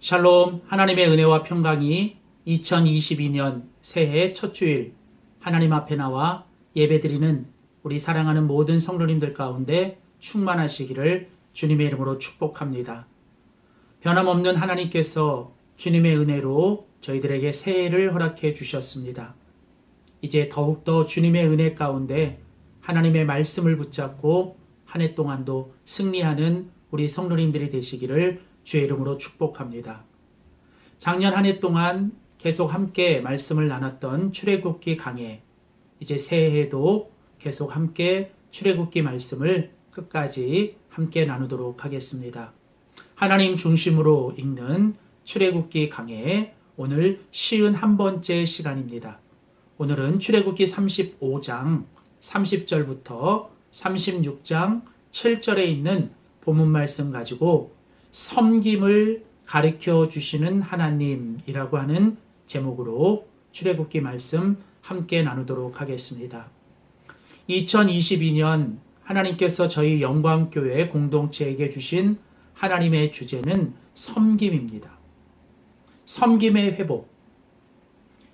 샬롬, 하나님의 은혜와 평강이 2022년 새해 첫 주일 하나님 앞에 나와 예배드리는 우리 사랑하는 모든 성도님들 가운데 충만하시기를 주님의 이름으로 축복합니다. 변함없는 하나님께서 주님의 은혜로 저희들에게 새해를 허락해 주셨습니다. 이제 더욱더 주님의 은혜 가운데 하나님의 말씀을 붙잡고 한 해 동안도 승리하는 우리 성도님들이 되시기를 주의 이름으로 축복합니다. 작년 한 해 동안 계속 함께 말씀을 나눴던 출애굽기 강해, 이제 새해에도 계속 함께 출애굽기 말씀을 끝까지 함께 나누도록 하겠습니다. 하나님 중심으로 읽는 출애굽기 강해, 오늘 51번째 시간입니다. 오늘은 출애굽기 35장 30절부터 36장 7절에 있는 본문 말씀 가지고 섬김을 가르쳐 주시는 하나님이라고 하는 제목으로 출애굽기 말씀 함께 나누도록 하겠습니다. 2022년 하나님께서 저희 영광교회 공동체에게 주신 하나님의 주제는 섬김입니다. 섬김의 회복,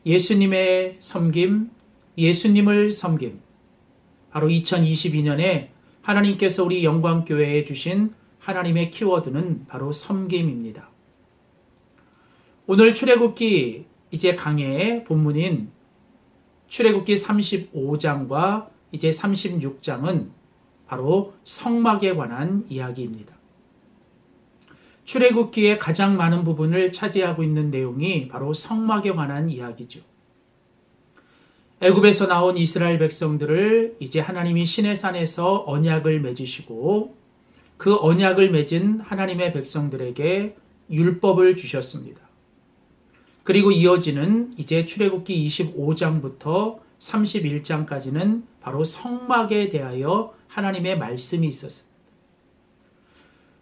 예수님의 섬김, 예수님을 섬김. 바로 2022년에 하나님께서 우리 영광교회에 주신 하나님의 키워드는 바로 섬김입니다. 오늘 출애굽기 이제 강해의 본문인 출애굽기 35장과 이제 36장은 바로 성막에 관한 이야기입니다. 출애굽기의 가장 많은 부분을 차지하고 있는 내용이 바로 성막에 관한 이야기죠. 애굽에서 나온 이스라엘 백성들을 이제 하나님이 시내산에서 언약을 맺으시고 그 언약을 맺은 하나님의 백성들에게 율법을 주셨습니다. 그리고 이어지는 이제 출애굽기 25장부터 31장까지는 바로 성막에 대하여 하나님의 말씀이 있었습니다.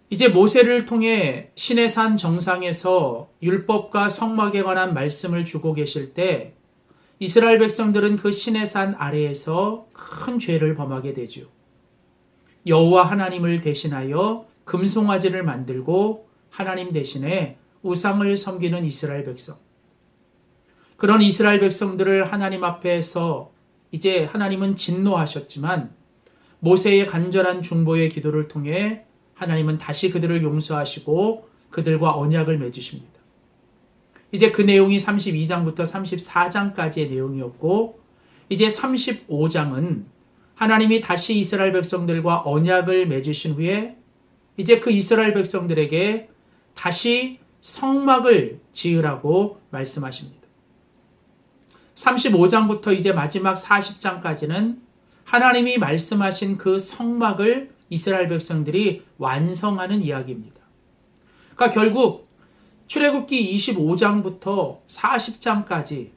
이제 모세를 통해 시내산 정상에서 율법과 성막에 관한 말씀을 주고 계실 때 이스라엘 백성들은 그 시내산 아래에서 큰 죄를 범하게 되죠. 여호와 하나님을 대신하여 금송아지를 만들고 하나님 대신에 우상을 섬기는 이스라엘 백성. 그런 이스라엘 백성들을 하나님 앞에서 이제 하나님은 진노하셨지만 모세의 간절한 중보의 기도를 통해 하나님은 다시 그들을 용서하시고 그들과 언약을 맺으십니다. 이제 그 내용이 32장부터 34장까지의 내용이었고 이제 35장은 하나님이 다시 이스라엘 백성들과 언약을 맺으신 후에 이제 그 이스라엘 백성들에게 다시 성막을 지으라고 말씀하십니다. 35장부터 이제 마지막 40장까지는 하나님이 말씀하신 그 성막을 이스라엘 백성들이 완성하는 이야기입니다. 그러니까 결국 출애굽기 25장부터 40장까지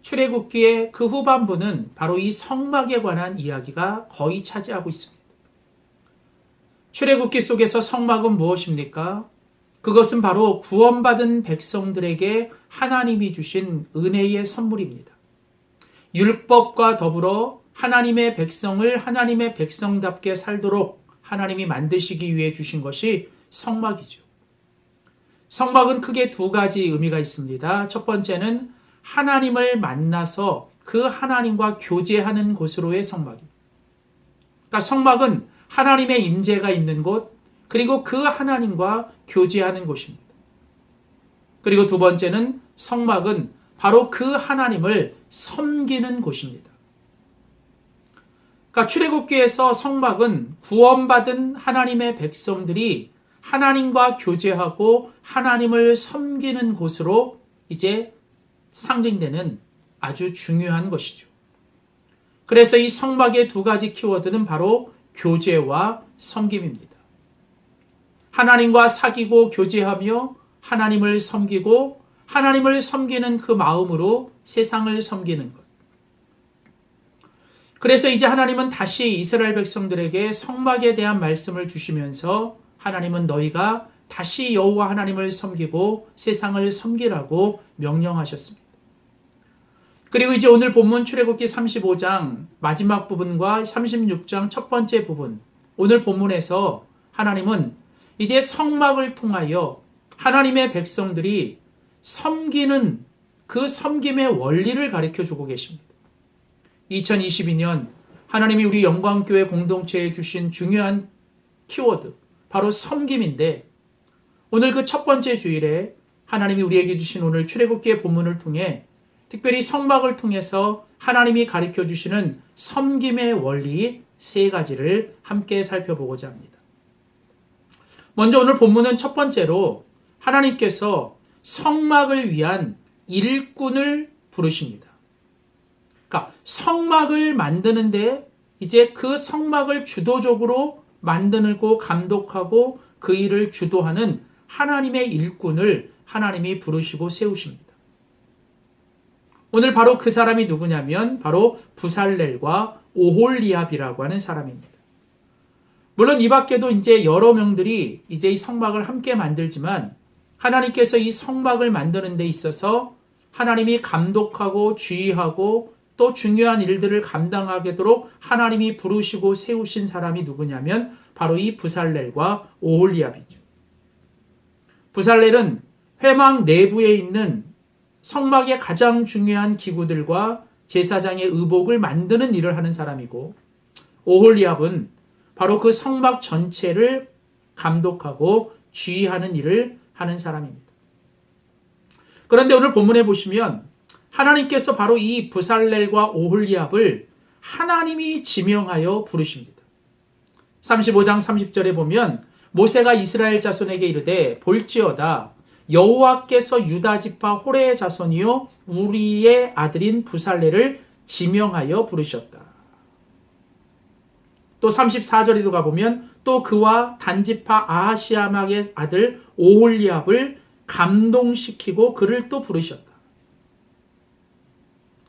출애굽기의 그 후반부는 바로 이 성막에 관한 이야기가 거의 차지하고 있습니다. 출애굽기 속에서 성막은 무엇입니까? 그것은 바로 구원받은 백성들에게 하나님이 주신 은혜의 선물입니다. 율법과 더불어 하나님의 백성을 하나님의 백성답게 살도록 하나님이 만드시기 위해 주신 것이 성막이죠. 성막은 크게 두 가지 의미가 있습니다. 첫 번째는 하나님을 만나서 그 하나님과 교제하는 곳으로의 성막입니다. 그러니까 성막은 하나님의 임재가 있는 곳, 그리고 그 하나님과 교제하는 곳입니다. 그리고 두 번째는 성막은 바로 그 하나님을 섬기는 곳입니다. 그러니까 출애굽기에서 성막은 구원받은 하나님의 백성들이 하나님과 교제하고 하나님을 섬기는 곳으로 이제 상징되는 아주 중요한 것이죠. 그래서 이 성막의 두 가지 키워드는 바로 교제와 섬김입니다. 하나님과 사귀고 교제하며 하나님을 섬기고 하나님을 섬기는 그 마음으로 세상을 섬기는 것. 그래서 이제 하나님은 다시 이스라엘 백성들에게 성막에 대한 말씀을 주시면서 하나님은 너희가 다시 여호와 하나님을 섬기고 세상을 섬기라고 명령하셨습니다. 그리고 이제 오늘 본문 출애굽기 35장 마지막 부분과 36장 첫 번째 부분, 오늘 본문에서 하나님은 이제 성막을 통하여 하나님의 백성들이 섬기는 그 섬김의 원리를 가르쳐 주고 계십니다. 2022년 하나님이 우리 영광교회 공동체에 주신 중요한 키워드, 바로 섬김인데, 오늘 그 첫 번째 주일에 하나님이 우리에게 주신 오늘 출애굽기의 본문을 통해 특별히 성막을 통해서 하나님이 가르쳐 주시는 섬김의 원리 세 가지를 함께 살펴보고자 합니다. 먼저 오늘 본문은 첫 번째로 하나님께서 성막을 위한 일꾼을 부르십니다. 그러니까 성막을 만드는데 이제 그 성막을 주도적으로 만들고 감독하고 그 일을 주도하는 하나님의 일꾼을 하나님이 부르시고 세우십니다. 오늘 바로 그 사람이 누구냐면 바로 부살렐과 오홀리압이라고 하는 사람입니다. 물론 이 밖에도 이제 여러 명들이 이제 이 성막을 함께 만들지만 하나님께서 이 성막을 만드는 데 있어서 하나님이 감독하고 주의하고 또 중요한 일들을 감당하도록 하나님이 부르시고 세우신 사람이 누구냐면 바로 이 부살렐과 오홀리압이죠. 부살렐은 회막 내부에 있는 성막의 가장 중요한 기구들과 제사장의 의복을 만드는 일을 하는 사람이고, 오홀리압은 바로 그 성막 전체를 감독하고 주의하는 일을 하는 사람입니다. 그런데 오늘 본문에 보시면 하나님께서 바로 이 부살렐과 오홀리압을 하나님이 지명하여 부르십니다. 35장 30절에 보면 모세가 이스라엘 자손에게 이르되 볼지어다 여호와께서 유다 지파 호레의 자손이요 우리의 아들인 부살렐을 지명하여 부르셨다. 또 34절에도 가보면 또 그와 단지파 아하시아막의 아들 오홀리압을 감동시키고 그를 또 부르셨다.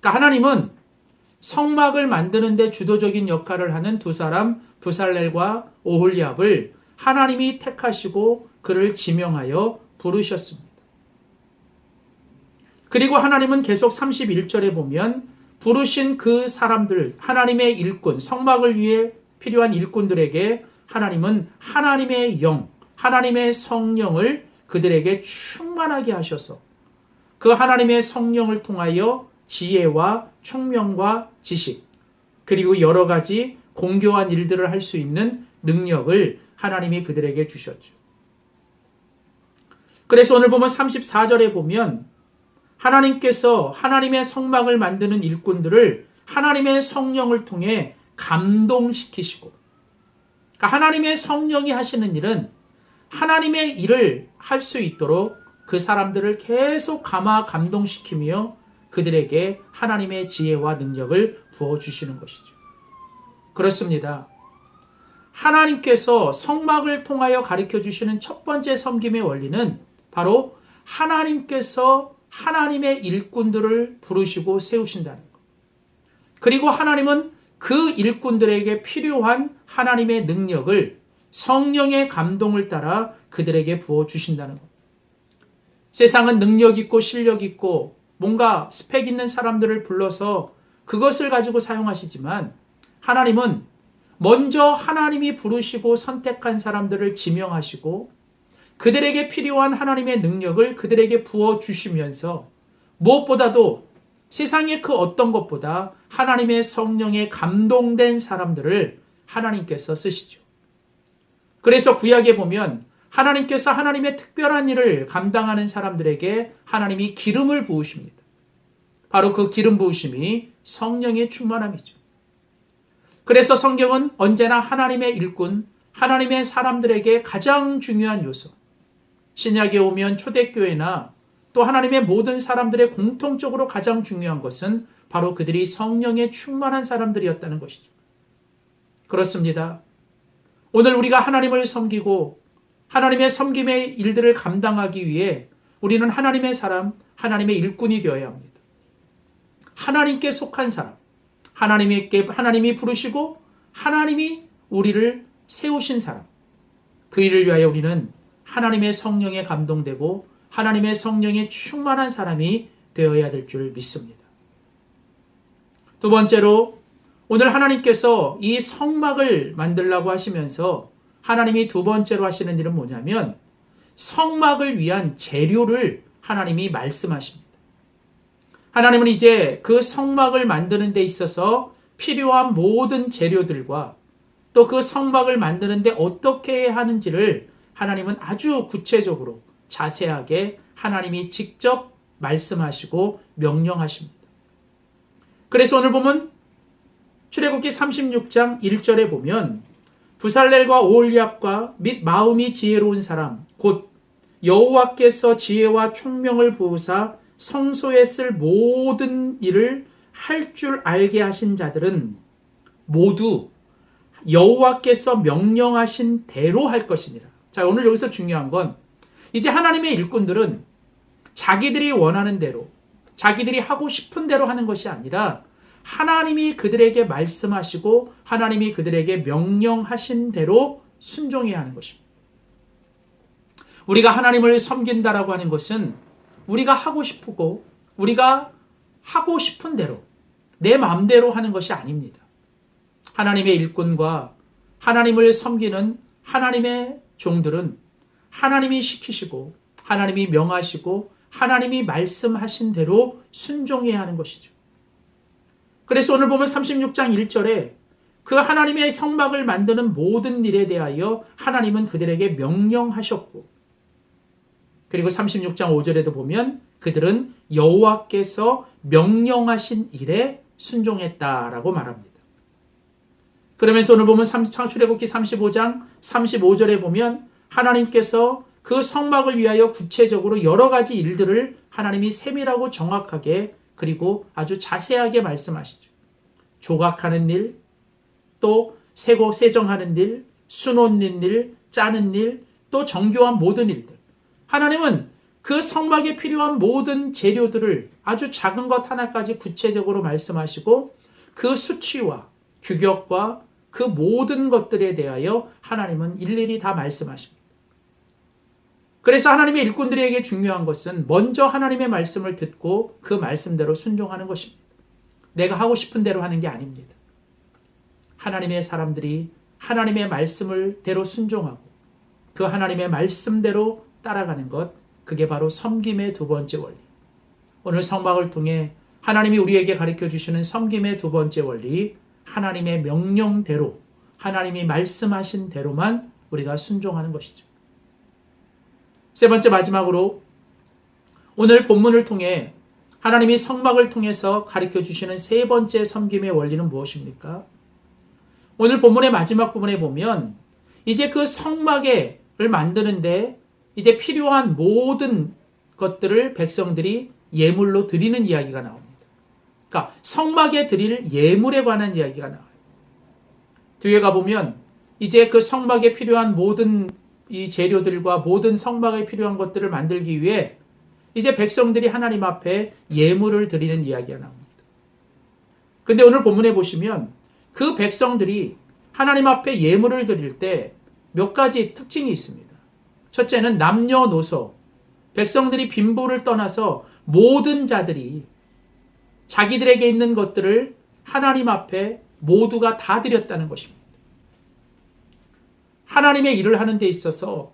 그러니까 하나님은 성막을 만드는 데 주도적인 역할을 하는 두 사람 부살렐과 오홀리압을 하나님이 택하시고 그를 지명하여 부르셨습니다. 그리고 하나님은 계속 31절에 보면 부르신 그 사람들, 하나님의 일꾼, 성막을 위해 필요한 일꾼들에게 하나님은 하나님의 영, 하나님의 성령을 그들에게 충만하게 하셔서 그 하나님의 성령을 통하여 지혜와 총명과 지식, 그리고 여러 가지 공교한 일들을 할 수 있는 능력을 하나님이 그들에게 주셨죠. 그래서 오늘 보면 34절에 보면 하나님께서 하나님의 성막을 만드는 일꾼들을 하나님의 성령을 통해 감동시키시고, 그러니까 하나님의 성령이 하시는 일은 하나님의 일을 할 수 있도록 그 사람들을 계속 감동시키며 그들에게 하나님의 지혜와 능력을 부어주시는 것이죠. 그렇습니다. 하나님께서 성막을 통하여 가르쳐 주시는 첫 번째 섬김의 원리는 바로 하나님께서 하나님의 일꾼들을 부르시고 세우신다는 것. 그리고 하나님은 그 일꾼들에게 필요한 하나님의 능력을 성령의 감동을 따라 그들에게 부어주신다는 것. 세상은 능력 있고 실력 있고 뭔가 스펙 있는 사람들을 불러서 그것을 가지고 사용하시지만 하나님은 먼저 하나님이 부르시고 선택한 사람들을 지명하시고 그들에게 필요한 하나님의 능력을 그들에게 부어주시면서 무엇보다도 세상의 그 어떤 것보다 하나님의 성령에 감동된 사람들을 하나님께서 쓰시죠. 그래서 구약에 보면 하나님께서 하나님의 특별한 일을 감당하는 사람들에게 하나님이 기름을 부으십니다. 바로 그 기름 부으심이 성령의 충만함이죠. 그래서 성경은 언제나 하나님의 일꾼, 하나님의 사람들에게 가장 중요한 요소, 신약에 오면 초대교회나 또 하나님의 모든 사람들의 공통적으로 가장 중요한 것은 바로 그들이 성령에 충만한 사람들이었다는 것이죠. 그렇습니다. 오늘 우리가 하나님을 섬기고 하나님의 섬김의 일들을 감당하기 위해 우리는 하나님의 사람, 하나님의 일꾼이 되어야 합니다. 하나님께 속한 사람, 하나님이 부르시고 하나님이 우리를 세우신 사람, 그 일을 위하여 우리는 하나님의 성령에 감동되고 하나님의 성령에 충만한 사람이 되어야 될 줄 믿습니다. 두 번째로 오늘 하나님께서 이 성막을 만들라고 하시면서 하나님이 두 번째로 하시는 일은 뭐냐면 성막을 위한 재료를 하나님이 말씀하십니다. 하나님은 이제 그 성막을 만드는 데 있어서 필요한 모든 재료들과 또 그 성막을 만드는 데 어떻게 해야 하는지를 하나님은 아주 구체적으로 자세하게 하나님이 직접 말씀하시고 명령하십니다. 그래서 오늘 보면 출애굽기 36장 1절에 보면 부살렐과 오홀리압과 및 마음이 지혜로운 사람 곧 여호와께서 지혜와 총명을 부으사 성소에 쓸 모든 일을 할 줄 알게 하신 자들은 모두 여호와께서 명령하신 대로 할 것이니라. 자, 오늘 여기서 중요한 건 이제 하나님의 일꾼들은 자기들이 원하는 대로, 자기들이 하고 싶은 대로 하는 것이 아니라 하나님이 그들에게 말씀하시고 하나님이 그들에게 명령하신 대로 순종해야 하는 것입니다. 우리가 하나님을 섬긴다라고 하는 것은 우리가 하고 싶고 우리가 하고 싶은 대로 내 마음대로 하는 것이 아닙니다. 하나님의 일꾼과 하나님을 섬기는 하나님의 종들은 하나님이 시키시고 하나님이 명하시고 하나님이 말씀하신 대로 순종해야 하는 것이죠. 그래서 오늘 보면 36장 1절에 그 하나님의 성막을 만드는 모든 일에 대하여 하나님은 그들에게 명령하셨고, 그리고 36장 5절에도 보면 그들은 여호와께서 명령하신 일에 순종했다라고 말합니다. 그러면서 오늘 보면 출애굽기 35장 35절에 보면 하나님께서 그 성막을 위하여 구체적으로 여러 가지 일들을 하나님이 세밀하고 정확하게 그리고 아주 자세하게 말씀하시죠. 조각하는 일, 또 세고 세정하는 일, 수놓는 일, 짜는 일, 또 정교한 모든 일들. 하나님은 그 성막에 필요한 모든 재료들을 아주 작은 것 하나까지 구체적으로 말씀하시고 그 수치와 규격과 그 모든 것들에 대하여 하나님은 일일이 다 말씀하십니다. 그래서 하나님의 일꾼들에게 중요한 것은 먼저 하나님의 말씀을 듣고 그 말씀대로 순종하는 것입니다. 내가 하고 싶은 대로 하는 게 아닙니다. 하나님의 사람들이 하나님의 말씀을 대로 순종하고 그 하나님의 말씀대로 따라가는 것, 그게 바로 섬김의 두 번째 원리. 오늘 성막을 통해 하나님이 우리에게 가르쳐 주시는 섬김의 두 번째 원리, 하나님의 명령대로, 하나님이 말씀하신 대로만 우리가 순종하는 것이죠. 세 번째, 마지막으로 오늘 본문을 통해 하나님이 성막을 통해서 가르쳐 주시는 세 번째 섬김의 원리는 무엇입니까? 오늘 본문의 마지막 부분에 보면 이제 그 성막을 만드는데 이제 필요한 모든 것들을 백성들이 예물로 드리는 이야기가 나옵니다. 그러니까 성막에 드릴 예물에 관한 이야기가 나와요. 뒤에 가보면 이제 그 성막에 필요한 모든 이 재료들과 모든 성막에 필요한 것들을 만들기 위해 이제 백성들이 하나님 앞에 예물을 드리는 이야기가 나옵니다. 근데 오늘 본문에 보시면 그 백성들이 하나님 앞에 예물을 드릴 때 몇 가지 특징이 있습니다. 첫째는 남녀노소, 백성들이 빈부를 떠나서 모든 자들이 자기들에게 있는 것들을 하나님 앞에 모두가 다 드렸다는 것입니다. 하나님의 일을 하는 데 있어서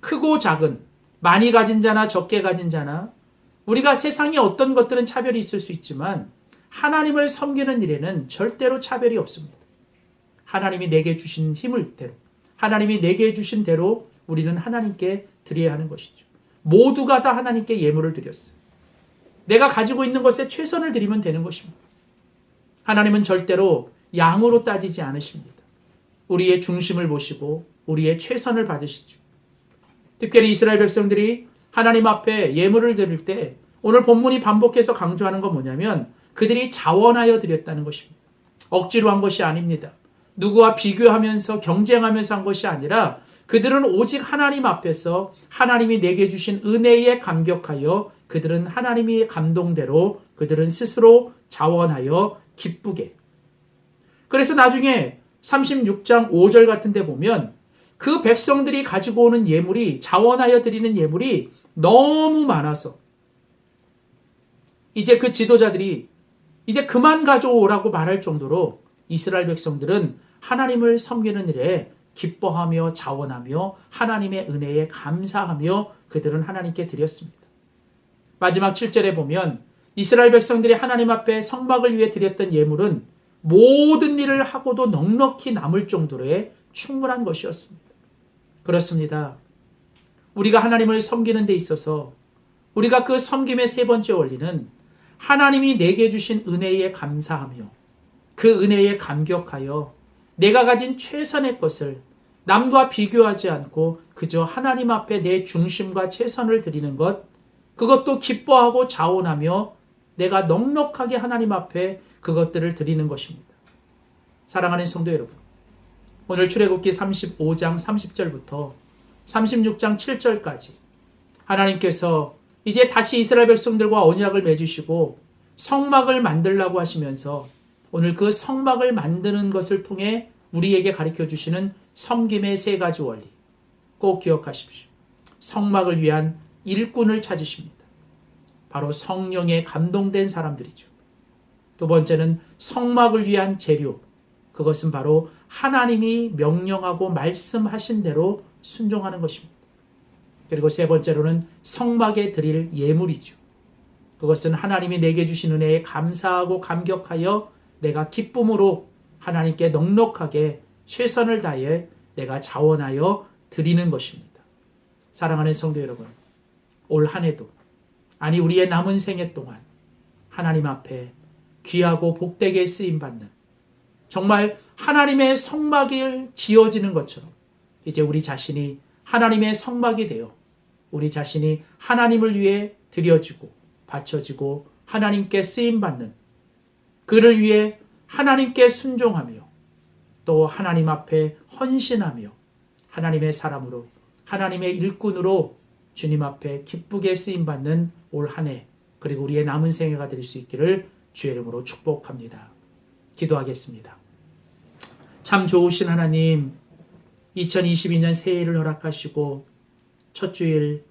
크고 작은, 많이 가진 자나 적게 가진 자나, 우리가 세상에 어떤 것들은 차별이 있을 수 있지만 하나님을 섬기는 일에는 절대로 차별이 없습니다. 하나님이 내게 주신 힘을 대로, 하나님이 내게 주신 대로 우리는 하나님께 드려야 하는 것이죠. 모두가 다 하나님께 예물을 드렸어요. 내가 가지고 있는 것에 최선을 드리면 되는 것입니다. 하나님은 절대로 양으로 따지지 않으십니다. 우리의 중심을 보시고 우리의 최선을 받으시죠. 특별히 이스라엘 백성들이 하나님 앞에 예물을 드릴 때 오늘 본문이 반복해서 강조하는 건 뭐냐면 그들이 자원하여 드렸다는 것입니다. 억지로 한 것이 아닙니다. 누구와 비교하면서 경쟁하면서 한 것이 아니라 그들은 오직 하나님 앞에서 하나님이 내게 주신 은혜에 감격하여 그들은 하나님의 감동대로 그들은 스스로 자원하여 기쁘게. 그래서 나중에 36장 5절 같은 데 보면 그 백성들이 가지고 오는 예물이, 자원하여 드리는 예물이 너무 많아서 이제 그 지도자들이 이제 그만 가져오라고 말할 정도로 이스라엘 백성들은 하나님을 섬기는 일에 기뻐하며 자원하며 하나님의 은혜에 감사하며 그들은 하나님께 드렸습니다. 마지막 7절에 보면 이스라엘 백성들이 하나님 앞에 성막을 위해 드렸던 예물은 모든 일을 하고도 넉넉히 남을 정도로의 충분한 것이었습니다. 그렇습니다. 우리가 하나님을 섬기는 데 있어서 우리가 그 섬김의 세 번째 원리는 하나님이 내게 주신 은혜에 감사하며 그 은혜에 감격하여 내가 가진 최선의 것을 남과 비교하지 않고 그저 하나님 앞에 내 중심과 최선을 드리는 것, 그것도 기뻐하고 자원하며 내가 넉넉하게 하나님 앞에 그것들을 드리는 것입니다. 사랑하는 성도 여러분, 오늘 출애굽기 35장 30절부터 36장 7절까지 하나님께서 이제 다시 이스라엘 백성들과 언약을 맺으시고 성막을 만들라고 하시면서 오늘 그 성막을 만드는 것을 통해 우리에게 가르쳐 주시는 섬김의 세 가지 원리 꼭 기억하십시오. 성막을 위한 일꾼을 찾으십니다. 바로 성령에 감동된 사람들이죠. 두 번째는 성막을 위한 재료, 그것은 바로 하나님이 명령하고 말씀하신 대로 순종하는 것입니다. 그리고 세 번째로는 성막에 드릴 예물이죠. 그것은 하나님이 내게 주신 은혜에 감사하고 감격하여 내가 기쁨으로 하나님께 넉넉하게 최선을 다해 내가 자원하여 드리는 것입니다. 사랑하는 성도 여러분, 올 한 해도 아니 우리의 남은 생애 동안 하나님 앞에 귀하고 복되게 쓰임받는 정말 하나님의 성막이 지어지는 것처럼 이제 우리 자신이 하나님의 성막이 되어 우리 자신이 하나님을 위해 드려지고 바쳐지고 하나님께 쓰임받는 그를 위해 하나님께 순종하며 또 하나님 앞에 헌신하며 하나님의 사람으로 하나님의 일꾼으로 주님 앞에 기쁘게 쓰임받는 올 한 해 그리고 우리의 남은 생애가 될 수 있기를 주의 이름으로 축복합니다. 기도하겠습니다. 참 좋으신 하나님, 2022년 새해를 허락하시고 첫 주일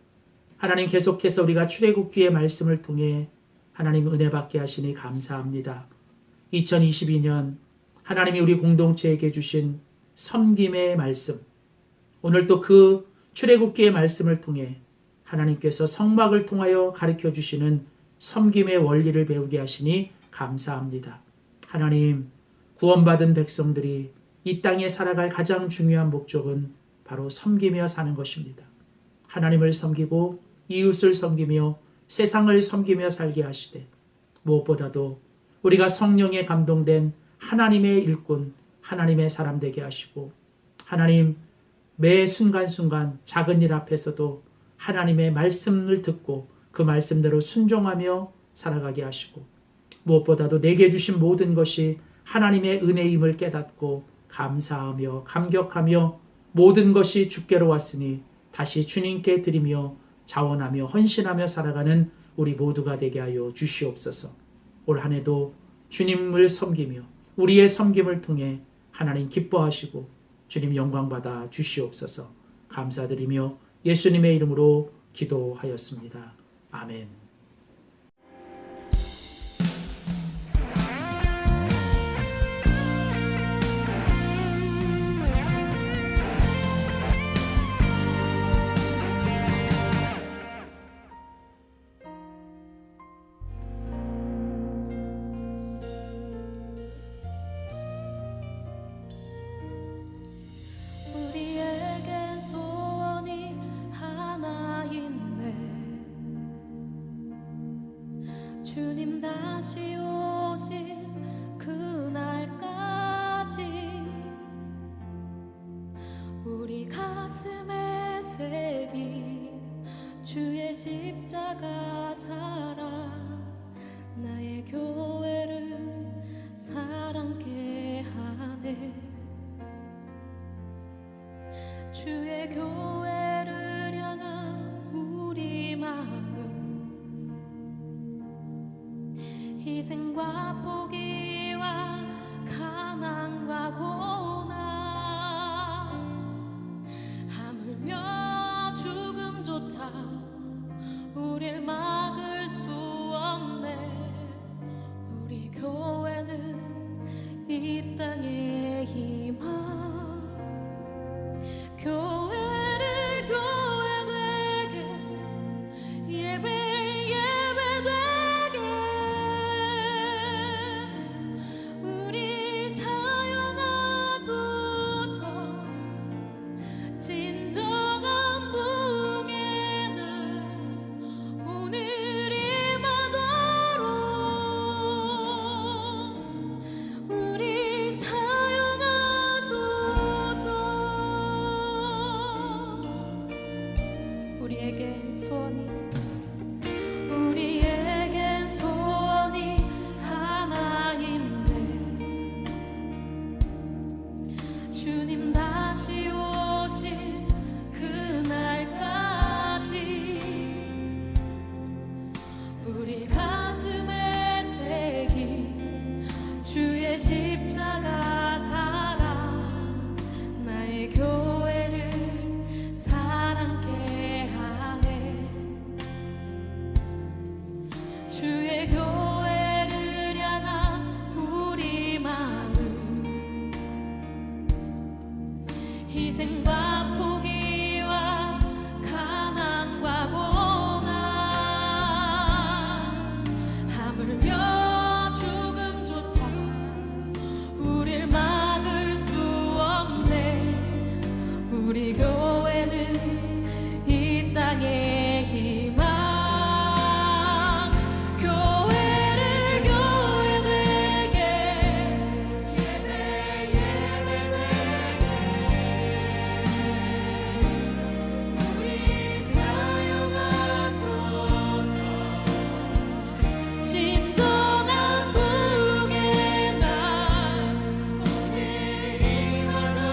하나님 계속해서 우리가 출애굽기의 말씀을 통해 하나님 은혜 받게 하시니 감사합니다. 2022년 하나님이 우리 공동체에게 주신 섬김의 말씀, 오늘 또 그 출애굽기의 말씀을 통해 하나님께서 성막을 통하여 가르쳐 주시는 섬김의 원리를 배우게 하시니 감사합니다. 하나님, 구원받은 백성들이 이 땅에 살아갈 가장 중요한 목적은 바로 섬기며 사는 것입니다. 하나님을 섬기고 이웃을 섬기며 세상을 섬기며 살게 하시되 무엇보다도 우리가 성령에 감동된 하나님의 일꾼, 하나님의 사람 되게 하시고 하나님 매 순간순간 작은 일 앞에서도 하나님의 말씀을 듣고 그 말씀대로 순종하며 살아가게 하시고 무엇보다도 내게 주신 모든 것이 하나님의 은혜임을 깨닫고 감사하며 감격하며 모든 것이 주께로 왔으니 다시 주님께 드리며 자원하며 헌신하며 살아가는 우리 모두가 되게 하여 주시옵소서. 올 한 해도 주님을 섬기며 우리의 섬김을 통해 하나님 기뻐하시고 주님 영광받아 주시옵소서. 감사드리며 예수님의 이름으로 기도하였습니다. 아멘. 우리에겐 소원이 하나 있네. 주님 다시 오실 그날까지 우리 가슴에 새긴 주의 십자가 살아 나의 교회를 사랑케 하네. 주의 교회를 향한 우리 마음 희생과 포기와 가난과 고난 하물며 죽음조차 우릴 막을 수 없네. 우리 교회는 이 땅의 희망 주님 다시 오실 그날까지 우리 가슴에 새긴 주의 십자가 사랑 나의 교회를 사랑케 하네. 주의 교회를 향한 우리 마음 희생과 포기와 가난과 고난 하물며 죽음조차 우릴 막을 수 없네. 우리 교회는 이 땅의 희망 교회를 교회되게 예배되게 우리 사용하소서. 진정한 부흥의 날 오늘 임하도록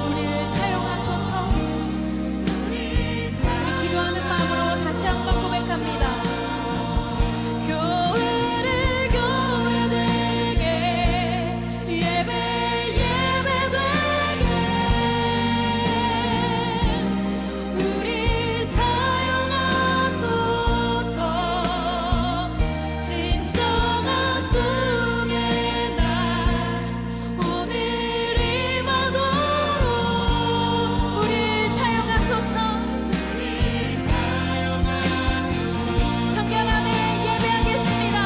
우리를 사용하소서. 우리 기도하는 마음으로 다시 한번 고백합니다. 교회를 교회되게 예배되게 우리 사용하소서. 진정한 부흥의 날 오늘 임하도록 우리 사용하소서. 성령 안에 예배하겠습니다.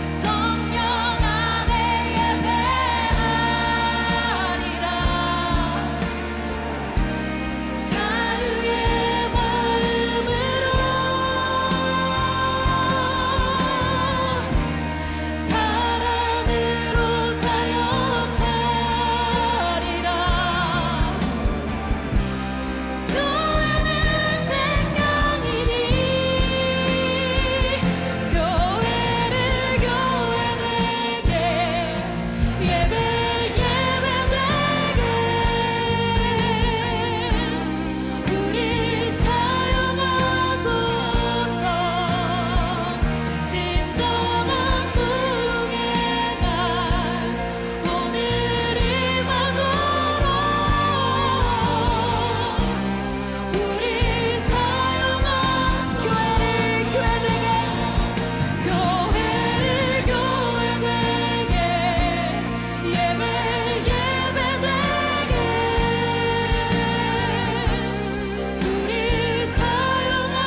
성령 안에 예배하리라. 자유의 마음으로 사랑으로 사역하리라. 교회는 생명이니 교회를 교회되게 예배되게 우리 사용하소서. 진정한 부흥의 날 오늘 임하도록 우리 사용한 교회를 교회되게 교회를 교회되게 예배되게 우리 사용하소서.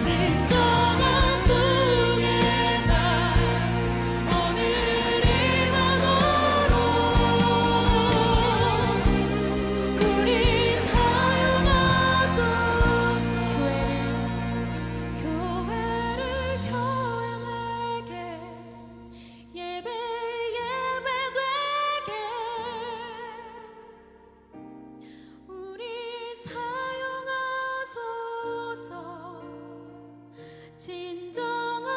진정한 부흥의 날 오늘 임하도록 우리 사용하소서. 교회를 교회되게 예배되게 우리 사용하소서. 진정한